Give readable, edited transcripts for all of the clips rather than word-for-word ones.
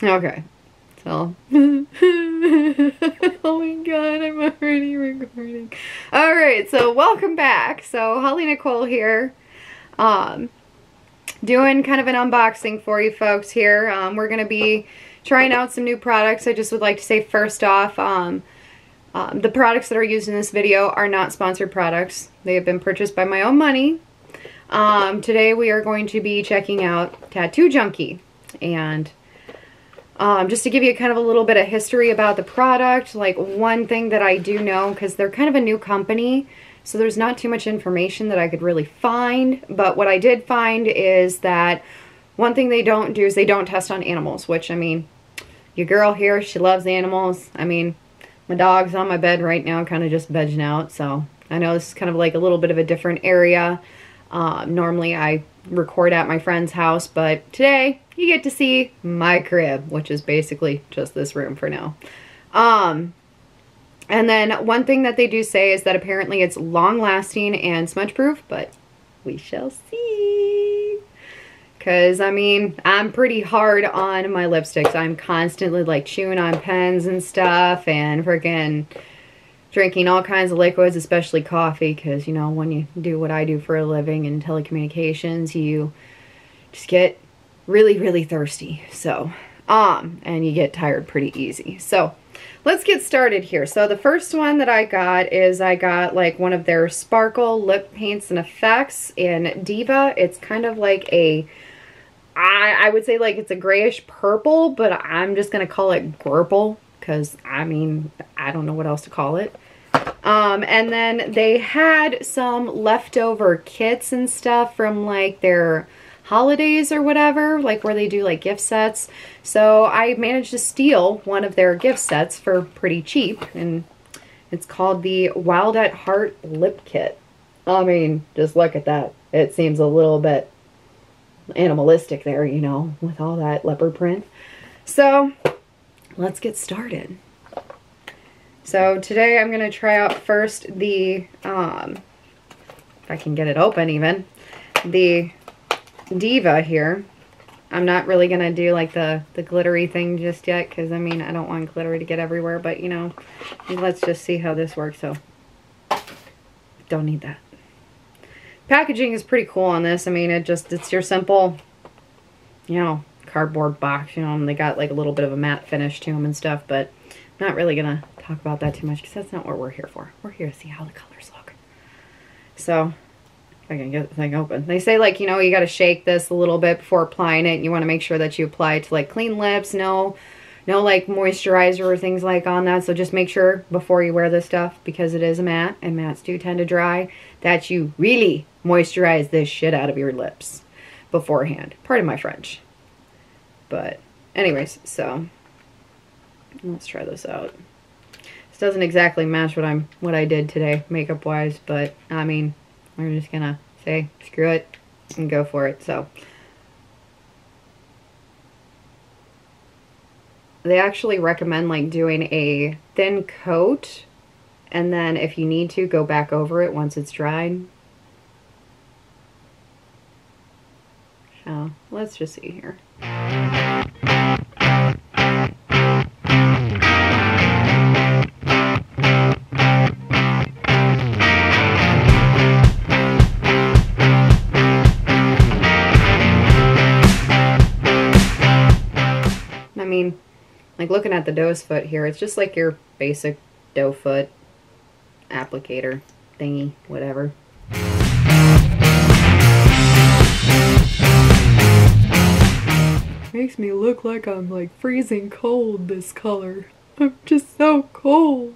Okay. So. Oh my god, I'm already recording. Alright, so welcome back. So Holly Nicole here. Doing kind of an unboxing for you folks here. We're going to be trying out some new products. I just would like to say first off, the products that are used in this video are not sponsored products. They have been purchased by my own money. Today we are going to be checking out TattooJunkee. And just to give you kind of a little bit of history about the product, like one thing that I do know, because they're kind of a new company, so there's not too much information that I could really find, but what I did find is that one thing they don't do is they don't test on animals, which, I mean, your girl here, she loves animals. I mean, my dog's on my bed right now, kind of just vegging out, so I know this is kind of like a little bit of a different area. Normally I record at my friend's house, but today you get to see my crib, which is basically just this room for now. And then one thing that they do say is that apparently it's long-lasting and smudge-proof, but we shall see. Because, I mean, I'm pretty hard on my lipsticks. I'm constantly, like, chewing on pens and stuff and freaking drinking all kinds of liquids, especially coffee, because, you know, when you do what I do for a living in telecommunications, you just get really, really thirsty. So, and you get tired pretty easy. So, let's get started here. So the first one that I got is I got like one of their sparkle lip paints and effects in Diva. It's kind of like a, I would say like it's a grayish purple, but I'm just going to call it Gurple because I mean, I don't know what else to call it. And then they had some leftover kits and stuff from like their holidays or whatever, like where they do like gift sets. So I managed to steal one of their gift sets for pretty cheap, and it's called the Wild at Heart Lip Kit. I mean, just look at that. It seems a little bit animalistic there, you know, with all that leopard print. So let's get started. So today I'm going to try out first the, if I can get it open even, the Diva here. I'm not really going to do like the glittery thing just yet because, I mean, I don't want glittery to get everywhere, but, you know, let's just see how this works. So, don't need that. Packaging is pretty cool on this. I mean, it's your simple, you know, cardboard box, you know, and they got like a little bit of a matte finish to them and stuff, but I'm not really going to talk about that too much because that's not what we're here for. We're here to see how the colors look. So, I can get the thing open. They say, like, you know, you got to shake this a little bit before applying it. You want to make sure that you apply it to, like, clean lips. No, like, moisturizer or things like on that. So just make sure before you wear this stuff, because it is a matte, and mattes do tend to dry, that you really moisturize this shit out of your lips beforehand. Pardon my French. But, anyways, so let's try this out. This doesn't exactly match what I did today, makeup-wise, but, I mean, we're just gonna say screw it and go for it. So they actually recommend like doing a thin coat, and then if you need to, go back over it once it's dried. So let's just see here. Like looking at the doe's foot here, it's just like your basic doe foot applicator thingy, whatever. Makes me look like I'm like freezing cold, this color. I'm just so cold.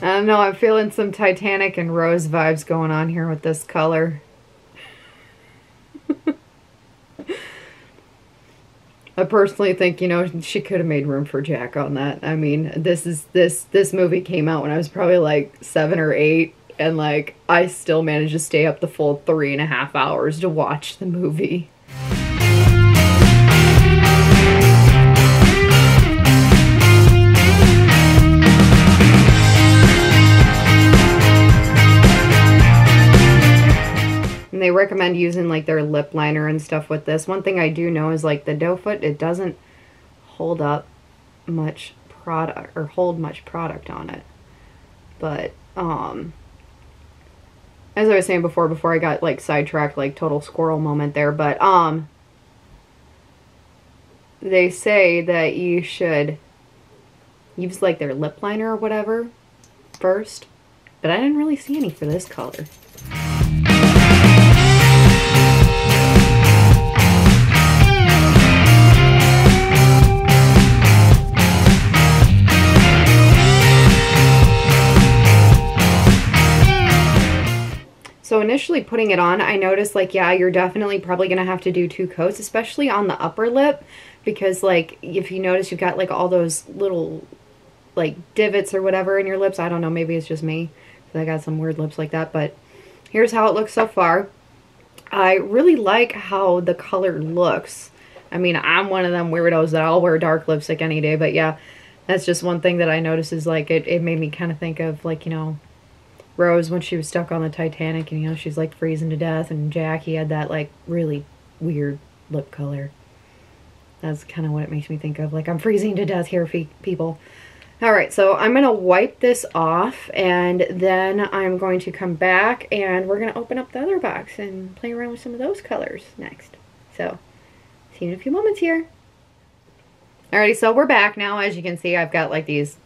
I don't know, I'm feeling some Titanic and Rose vibes going on here with this color. I personally think, you know, she could have made room for Jack on that. I mean, this movie came out when I was probably like 7 or 8, and like I still managed to stay up the full 3.5 hours to watch the movie. recommend using like their lip liner and stuff with this. One thing I do know is like the doe foot, it doesn't hold up much product or hold much product on it. But as I was saying before I got like sidetracked, like total squirrel moment there, but they say that you should use like their lip liner or whatever first, but I didn't really see any for this color. So initially putting it on, I noticed like, yeah, you're definitely probably going to have to do 2 coats, especially on the upper lip, because like, if you notice, you've got like all those little like divots or whatever in your lips. I don't know, maybe it's just me, because I got some weird lips like that, but here's how it looks so far. I really like how the color looks. I mean, I'm one of them weirdos that I'll wear dark lipstick any day, but yeah, that's just one thing that I noticed is like, it made me kind of think of like, you know, Rose when she was stuck on the Titanic and, you know, she's like freezing to death, and Jackie had that like really weird lip color. That's kind of what it makes me think of. Like, I'm freezing to death here, people. Alright, so I'm going to wipe this off, and then I'm going to come back and we're going to open up the other box and play around with some of those colors next. So, see you in a few moments here. Alrighty, so we're back now. As you can see, I've got like these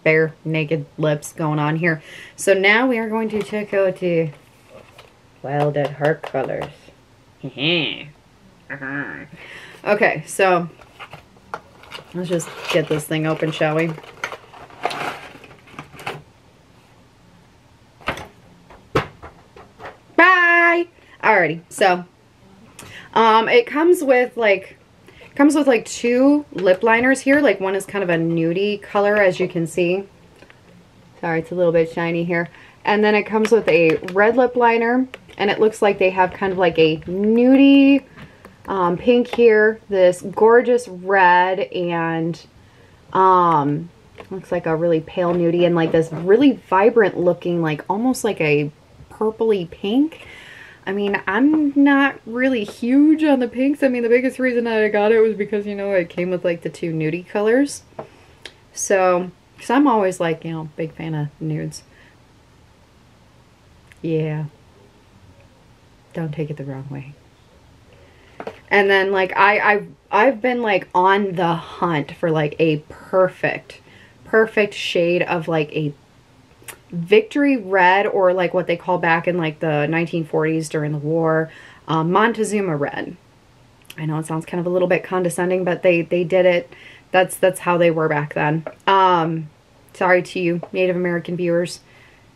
bare naked lips going on here. So now we are going to check out the Wild at Heart colors. Okay, so let's just get this thing open, shall we? Bye! Alrighty, so it comes with like 2 lip liners here. Like, one is kind of a nudie color, as you can see. Sorry, it's a little bit shiny here. And then it comes with a red lip liner, and it looks like they have kind of like a nudie pink here, this gorgeous red, and looks like a really pale nudie, and like this really vibrant looking, like almost like a purpley pink. I mean, I'm not really huge on the pinks. I mean, the biggest reason that I got it was because, you know, it came with like the 2 nudie colors. So, because I'm always like, you know, big fan of nudes. Yeah. Don't take it the wrong way. And then like I've been like on the hunt for like a perfect shade of like a Victory red, or like what they call back in like the 1940s during the war, Montezuma red. I know it sounds kind of a little bit condescending, but they did it. That's how they were back then. Sorry to you Native American viewers,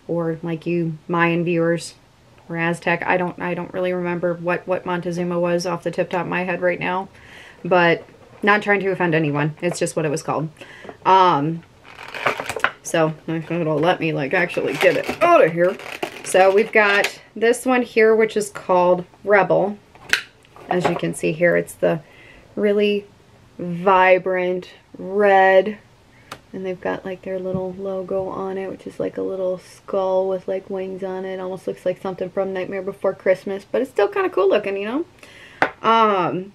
or like you Mayan viewers, or Aztec. I don't really remember what Montezuma was off the tip top of my head right now, but not trying to offend anyone. It's just what it was called. So it'll let me like actually get it out of here. So we've got this one here, which is called Rebel. As you can see here, it's the really vibrant red, and they've got like their little logo on it, which is like a little skull with like wings on it. Almost looks like something from Nightmare Before Christmas, but it's still kind of cool looking, you know. And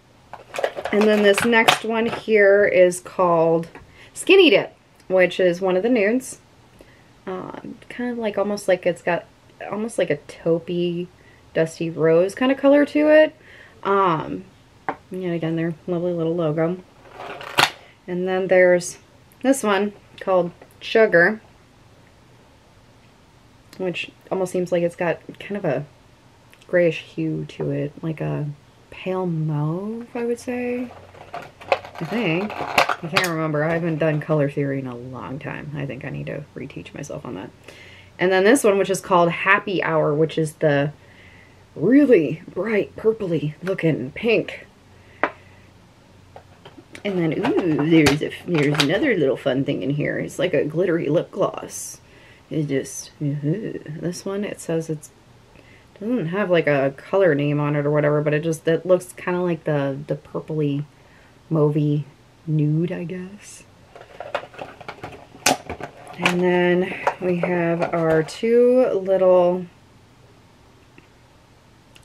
then this next one here is called Skinny Dip, which is one of the nudes. Kind of like almost like it's got almost like a taupey, dusty rose kind of color to it. And again, their lovely little logo. And then there's this one called Sugar, which almost seems like it's got kind of a grayish hue to it, like a pale mauve, I would say. I think. I can't remember. I haven't done color theory in a long time. I think I need to reteach myself on that. And then this one, which is called Happy Hour, which is the really bright purpley looking pink. And then, ooh, there's another little fun thing in here. It's like a glittery lip gloss. It just, this one, it says it doesn't have like a color name on it or whatever, but it looks kind of like the purpley mauvey nude, I guess. And then we have our 2 little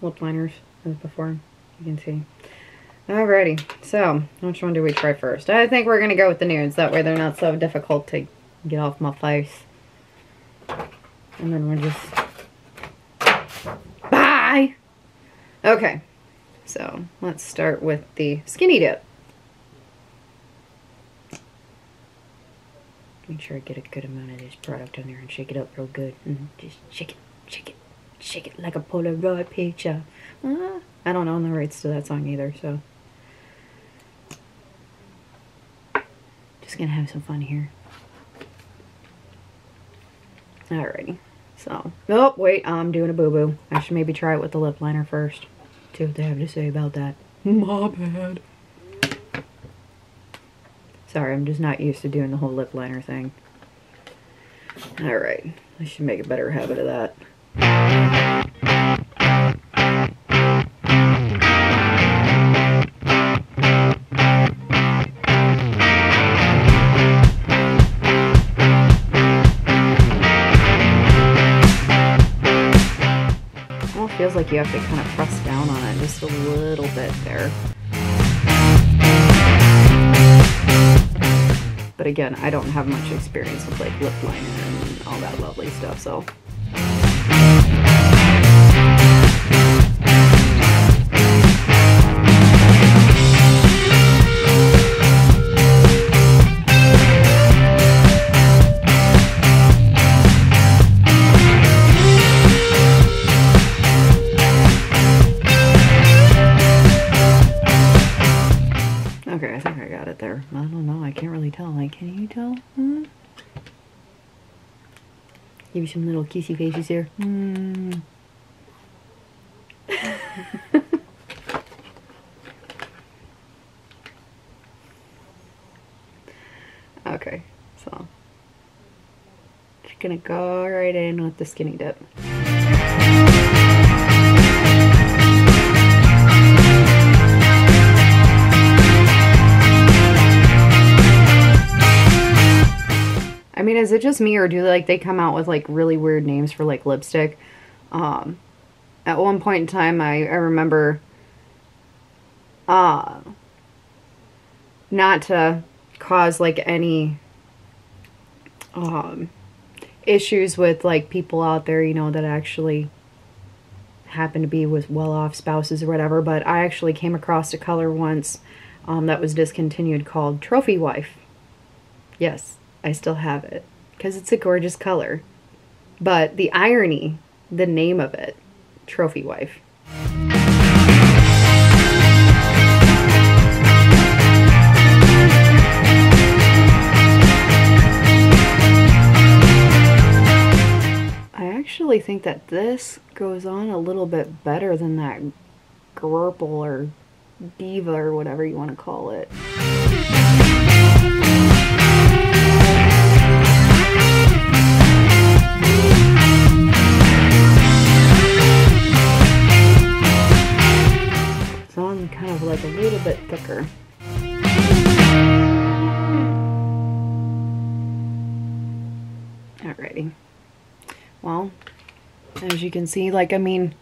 lip liners as before. You can see. Alrighty, so which one do we try first? I think we're going to go with the nudes. That way they're not so difficult to get off my face. And then we'll just... Bye! Okay, so let's start with the skinny dip. Make sure I get a good amount of this product on there and shake it up real good. Just shake it, shake it, shake it like a Polaroid picture. I don't own the rights to that song either, so... Just gonna have some fun here. Alrighty, so, oh wait, I'm doing a boo-boo. I should maybe try it with the lip liner first. See what they have to say about that. My bad. Sorry, I'm just not used to doing the whole lip liner thing. Alright, I should make a better habit of that. Feels like you have to kind of press down on it just a little bit there. But again, I don't have much experience with like lip liner and all that lovely stuff, so. Okay, I think I got it there. I don't know, I can't really tell. Like, can you tell? Give you some little kissy faces here. Okay, so just gonna go right in with the skinny dip. I mean, is it just me, or do like they come out with like really weird names for like lipstick? At one point in time, I remember, not to cause like any issues with like people out there, you know, that actually happen to be with well-off spouses or whatever, but I actually came across a color once that was discontinued called Trophy Wife. Yes. I still have it because it's a gorgeous color, but the irony, the name of it, Trophy Wife. I actually think that this goes on a little bit better than that Grurple or Diva or whatever you want to call it. Kind of like a little bit thicker. Alrighty. Well, as you can see, like, I mean,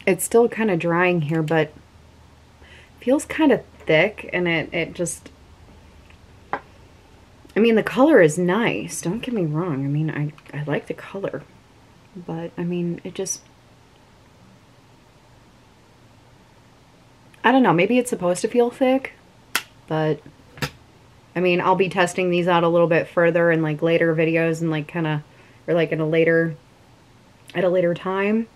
it's still kind of drying here, but feels kind of thick, and it just, I mean, the color is nice, don't get me wrong. I mean, I like the color, but I mean, it just, I don't know, maybe it's supposed to feel thick, but I mean, I'll be testing these out a little bit further in like later videos and like kind of, or like at a later time.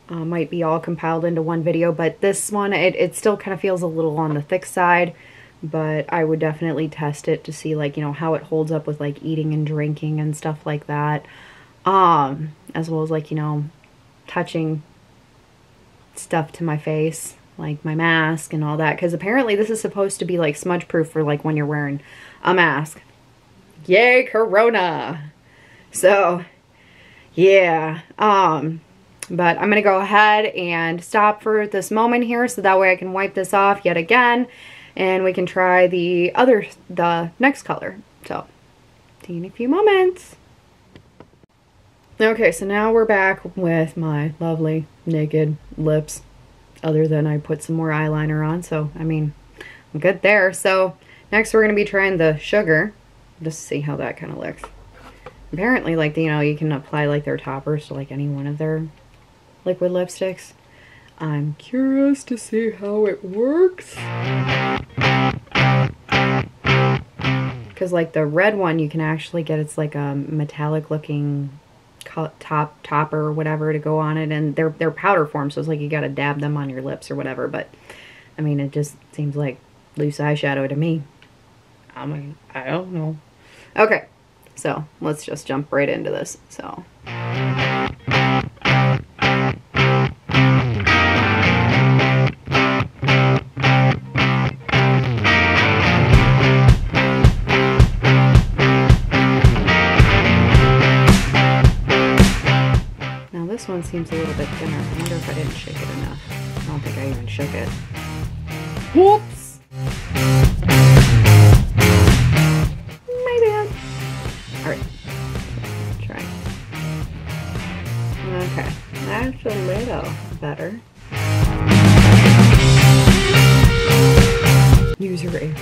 Might be all compiled into one video, but this one, it still kind of feels a little on the thick side, but I would definitely test it to see like, you know, how it holds up with like eating and drinking and stuff like that. As well as like, you know, touching stuff to my face, like my mask and all that, because apparently this is supposed to be like smudge proof for like when you're wearing a mask. Yay, Corona! So yeah, but I'm gonna go ahead and stop for this moment here, so that way I can wipe this off yet again, and we can try the next color. So see you in a few moments. Okay, so now we're back with my lovely naked lips, other than I put some more eyeliner on, so I mean, I'm good there. So next we're going to be trying the sugar, just to see how that kind of looks. Apparently, like, you know, you can apply like their toppers to like any one of their liquid lipsticks. I'm curious to see how it works. Because like the red one, you can actually get, it's like a metallic looking topper or whatever to go on it, and they're powder form, so it's like you gotta dab them on your lips or whatever. But I mean, it just seems like loose eyeshadow to me. I mean, I don't know. Okay, so let's just jump right into this. So this one seems a little bit thinner. I wonder if I didn't shake it enough. I don't think I even shook it. Whoops! My bad. Alright. Try. Okay. That's a little better. User error.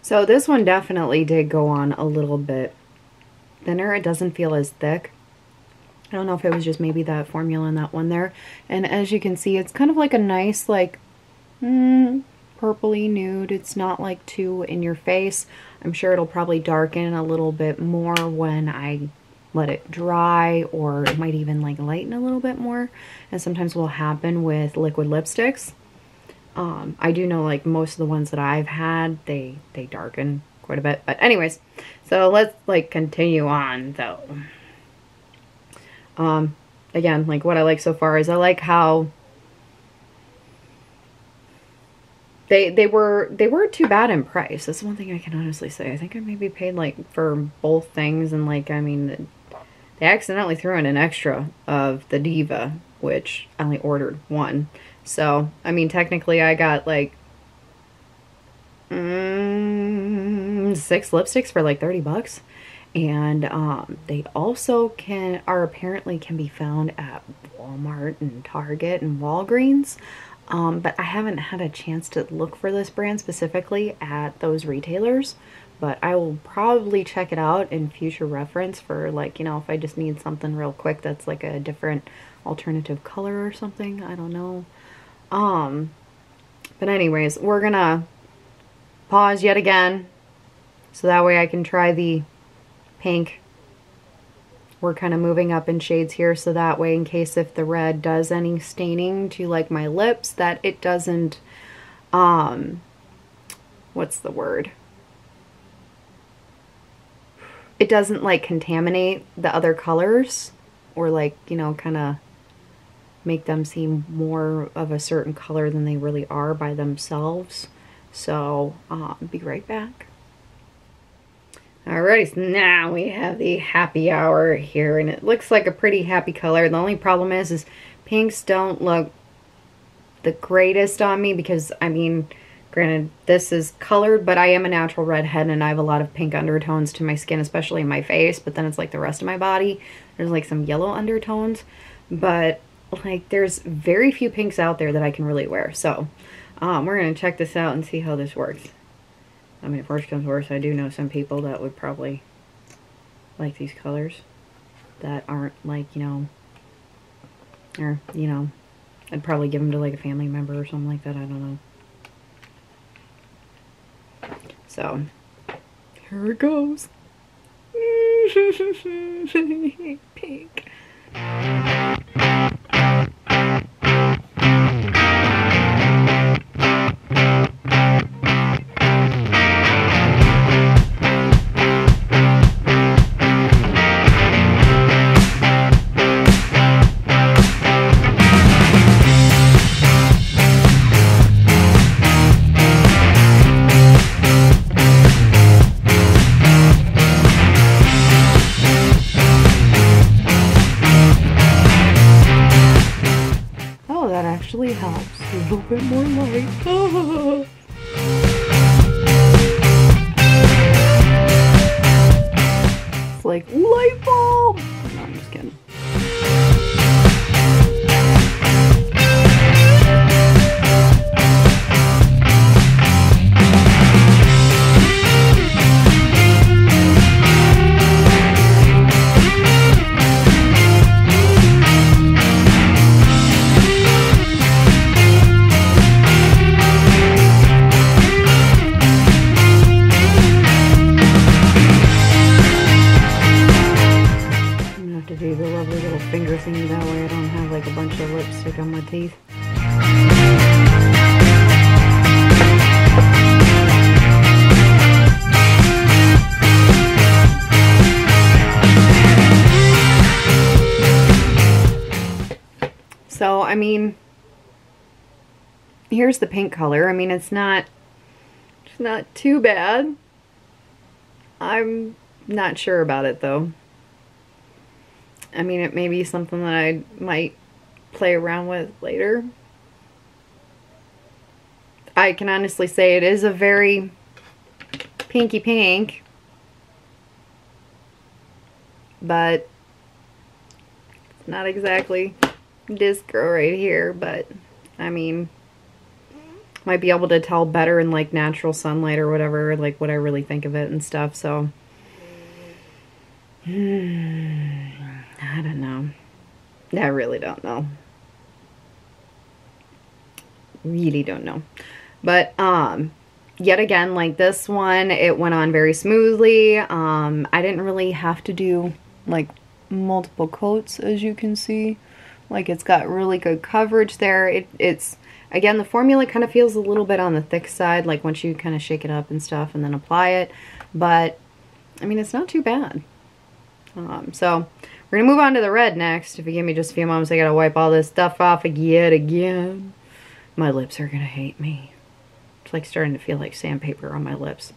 So this one definitely did go on a little bit thinner. It doesn't feel as thick. I don't know if it was just maybe that formula in that one there. And as you can see, it's kind of like a nice, like, purpley nude. It's not like too in your face. I'm sure it'll probably darken a little bit more when I let it dry, or it might even like lighten a little bit more. And sometimes will happen with liquid lipsticks. I do know like most of the ones that I've had, they darken quite a bit. But anyways, so let's like continue on though. Again, like what I like so far is I like how they weren't too bad in price. That's one thing I can honestly say. I think I maybe paid like for both things, and like, I mean, they accidentally threw in an extra of the Diva, which I only ordered one. So, I mean, technically I got like 6 lipsticks for like 30 bucks. And they also apparently can be found at Walmart and Target and Walgreens. But I haven't had a chance to look for this brand specifically at those retailers. But I will probably check it out in future reference for, like, you know, if I just need something real quick that's like a different alternative color or something. I don't know. But anyways, we're gonna pause yet again so that way I can try the pink. We're kind of moving up in shades here, so that way, in case if the red does any staining to like my lips, that it doesn't, what's the word? It doesn't like contaminate the other colors, or like, you know, kind of make them seem more of a certain color than they really are by themselves. So, be right back. Alrighty, so now we have the happy hour here, and it looks like a pretty happy color. The only problem is pinks don't look the greatest on me because, I mean, granted, this is colored, but I am a natural redhead and I have a lot of pink undertones to my skin, especially in my face, but then it's like the rest of my body. There's like some yellow undertones, but like there's very few pinks out there that I can really wear. So we're going to check this out and see how this works. I mean, if worse comes worse, I do know some people that would probably like these colors that aren't like, you know, or, you know, I'd probably give them to like a family member or something like that. I don't know. So, here it goes. Pink. Oh, that actually helps. A little bit more light. It's like light bulb. No, I'm just kidding. Do the lovely little finger thingy, that way I don't have like a bunch of lipstick on my teeth. So, I mean, here's the pink color. I mean, it's not too bad. I'm not sure about it though. I mean, it may be something that I might play around with later. I can honestly say it is a very pinky pink, but it's not exactly this girl right here, but I mean, might be able to tell better in like natural sunlight or whatever, like what I really think of it and stuff, so I don't know. I really don't know. Really don't know. But, yet again, like this one, it went on very smoothly. I didn't really have to do, like, multiple coats, as you can see. Like, it's got really good coverage there. It's, again, the formula kind of feels a little bit on the thick side, like once you kind of shake it up and stuff and then apply it. But, I mean, it's not too bad. So, we're going to move on to the red next. If you give me just a few moments, I got to wipe all this stuff off yet again. My lips are going to hate me. It's like starting to feel like sandpaper on my lips.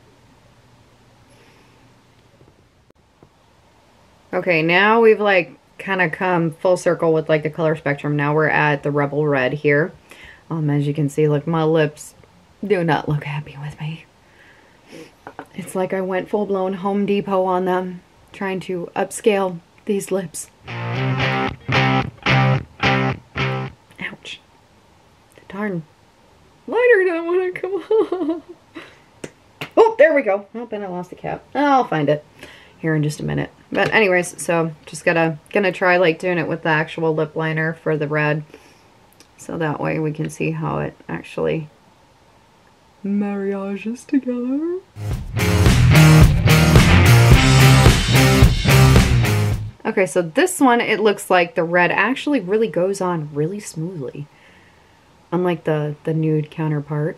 Okay, now we've like kind of come full circle with like the color spectrum. Now we're at the Rebel Red here. As you can see, look, my lips do not look happy with me. It's like I went full-blown Home Depot on them, trying to upscale these lips. Ouch. The darn lighter doesn't want to come on. Oh, there we go. Oh, and I lost the cap. I'll find it here in just a minute. But anyways, so just gonna try like doing it with the actual lip liner for the red. So that way we can see how it actually marriages together. Okay, so this one, it looks like the red actually really goes on really smoothly, unlike the nude counterpart.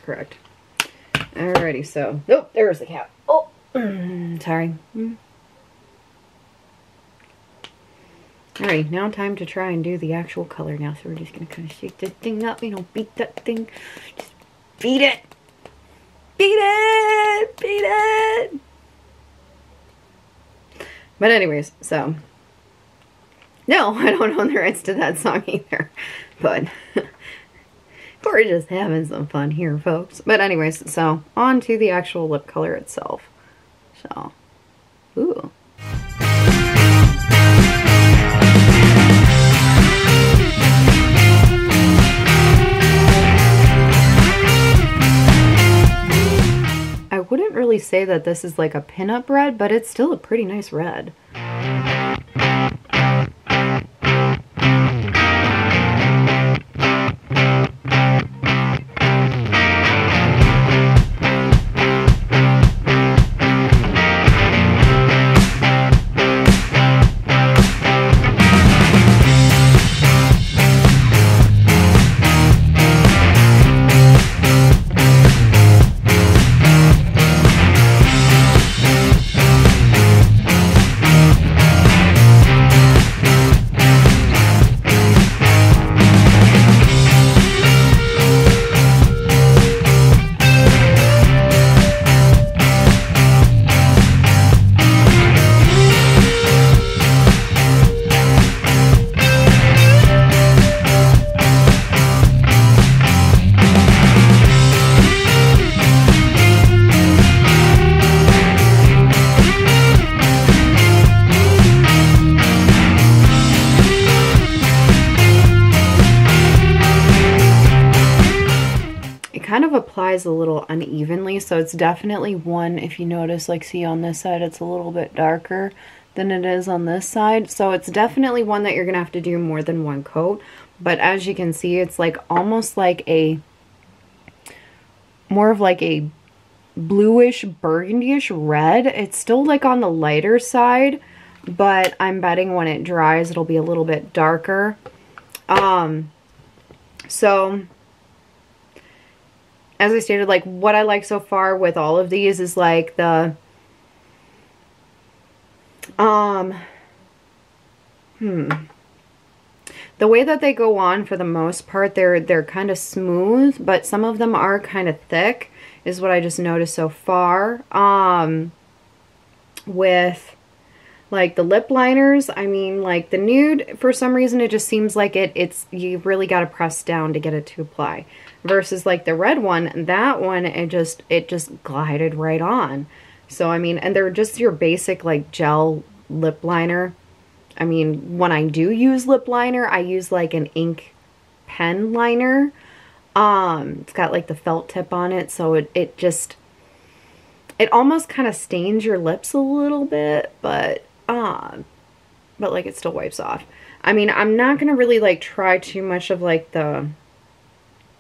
Correct. Alrighty, so, oh, there's the cap. Oh, sorry. Alright, now time to try and do the actual color now. So we're just going to kind of shake this thing up, you know, beat that thing. Just beat it. Beat it! Beat it! But anyways, so, no, I don't own the rights to that song either. But we're just having some fun here, folks. But anyways, so on to the actual lip color itself. So, ooh. really say that this is like a pinup red, but it's still a pretty nice red. Kind of applies a little unevenly, so it's definitely one, if you notice, like see on this side it's a little bit darker than it is on this side, so it's definitely one that you're gonna have to do more than one coat. But as you can see, it's like almost like a more of like a bluish burgundyish red. It's still like on the lighter side, but I'm betting when it dries it'll be a little bit darker. So as I stated, like what I like so far with all of these is like the the way that they go on, for the most part, they're kind of smooth, but some of them are kind of thick, is what I just noticed so far. With like the lip liners, I mean, like the nude, for some reason it just seems like it's you really got to press down to get it to apply. Versus like the red one, that one, it just glided right on. So I mean, and they're just your basic like gel lip liner. I mean, when I do use lip liner, I use like an ink pen liner. It's got like the felt tip on it, so it almost kind of stains your lips a little bit, but like it still wipes off. I mean, I'm not gonna really like try too much of like the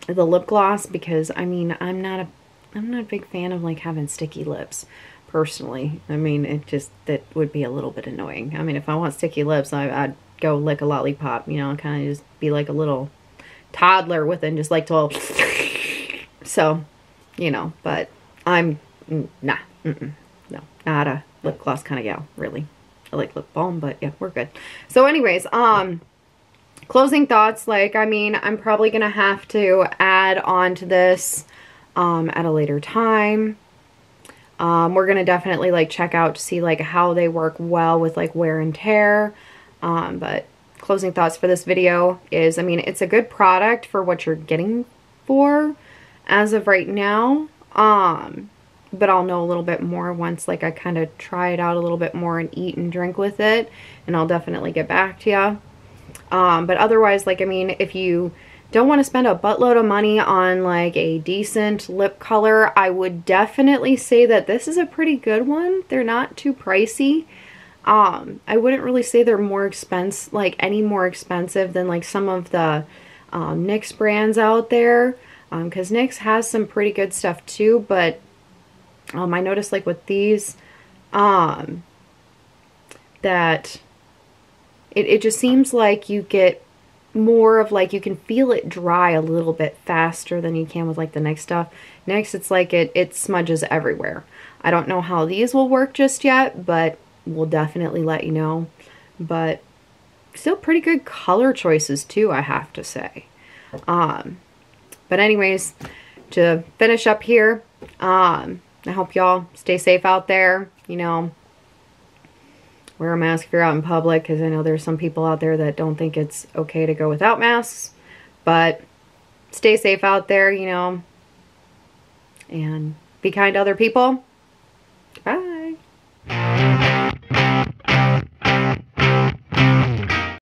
lip gloss, because I mean, I'm not a big fan of like having sticky lips personally. I mean, that would be a little bit annoying. I mean, if I want sticky lips, I'd go lick a lollipop, you know, and kind of just be like a little toddler with it and just like to so, you know, but I'm no, not a lip gloss kind of gal, really. I like lip balm, but yeah, we're good. So anyways, closing thoughts, like, I mean, I'm probably gonna have to add on to this at a later time. We're gonna definitely like check out to see like how they work well with like wear and tear. But closing thoughts for this video is, I mean, it's a good product for what you're getting for as of right now. But I'll know a little bit more once like I kind of try it out a little bit more and eat and drink with it, and I'll definitely get back to you. But otherwise, like, I mean, if you don't want to spend a buttload of money on like a decent lip color, I would definitely say that this is a pretty good one. They're not too pricey. I wouldn't really say they're more expensive, like any more expensive than like some of the NYX brands out there, because NYX has some pretty good stuff too. But I noticed like with these that it just seems like you get more of like, you can feel it dry a little bit faster than you can with like the NYX stuff. NYX, it's like it smudges everywhere. I don't know how these will work just yet, but we'll definitely let you know. But still pretty good color choices too, I have to say. But anyways, to finish up here, I hope y'all stay safe out there, you know. Wear a mask if you're out in public, because I know there's some people out there that don't think it's okay to go without masks. But stay safe out there, you know, and be kind to other people.